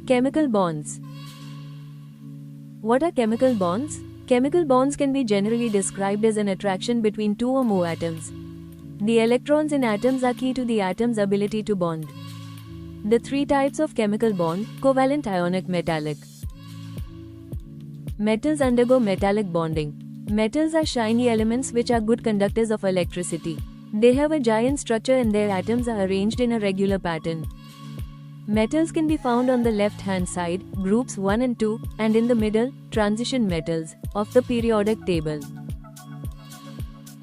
Chemical bonds. What are chemical bonds? Chemical bonds can be generally described as an attraction between two or more atoms. The electrons in atoms are key to the atom's ability to bond. The three types of chemical bond: covalent, ionic, metallic. Metals undergo metallic bonding. Metals are shiny elements which are good conductors of electricity. They have a giant structure and their atoms are arranged in a regular pattern. Metals can be found on the left-hand side, groups 1 and 2, and in the middle, transition metals, of the periodic table.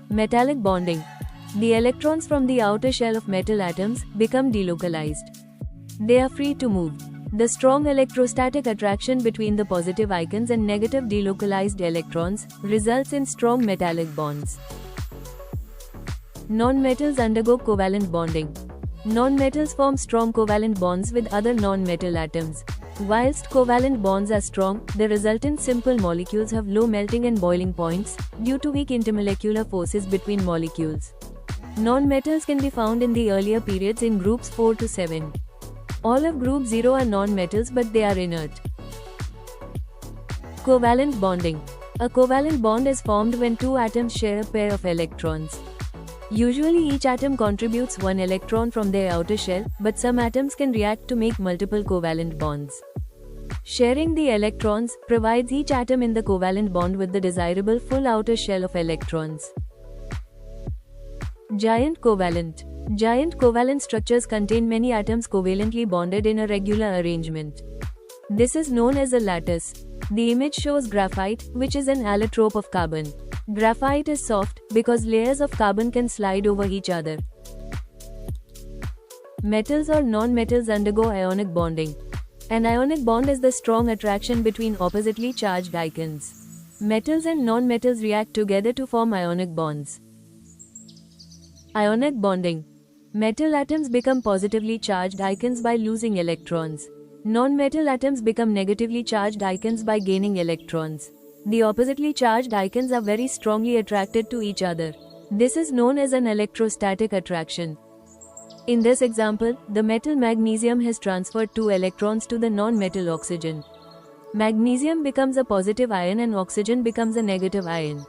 Metallic bonding. The electrons from the outer shell of metal atoms become delocalized. They are free to move. The strong electrostatic attraction between the positive ions and negative delocalized electrons results in strong metallic bonds. Non-metals undergo covalent bonding. Non-metals form strong covalent bonds with other non-metal atoms. Whilst covalent bonds are strong, the resultant simple molecules have low melting and boiling points due to weak intermolecular forces between molecules. Non-metals can be found in the earlier periods in groups 4 to 7. All of group 0 are non-metals but they are inert. Covalent bonding. A covalent bond is formed when two atoms share a pair of electrons. Usually each atom contributes one electron from their outer shell, but some atoms can react to make multiple covalent bonds. Sharing the electrons provides each atom in the covalent bond with the desirable full outer shell of electrons. Giant covalent. Giant covalent structures contain many atoms covalently bonded in a regular arrangement. This is known as a lattice. The image shows graphite, which is an allotrope of carbon. Graphite is soft because layers of carbon can slide over each other. Metals or non-metals undergo ionic bonding. An ionic bond is the strong attraction between oppositely charged ions. Metals and non-metals react together to form ionic bonds. Ionic bonding. Metal atoms become positively charged ions by losing electrons. Non-metal atoms become negatively charged ions by gaining electrons. The oppositely charged ions are very strongly attracted to each other. This is known as an electrostatic attraction. In this example, the metal magnesium has transferred 2 electrons to the non-metal oxygen. Magnesium becomes a positive ion and oxygen becomes a negative ion.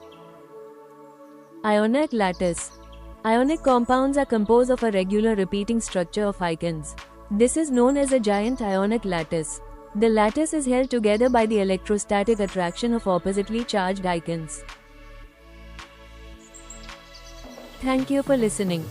Ionic lattice. Ionic compounds are composed of a regular repeating structure of ions. This is known as a giant ionic lattice. The lattice is held together by the electrostatic attraction of oppositely charged ions. Thank you for listening.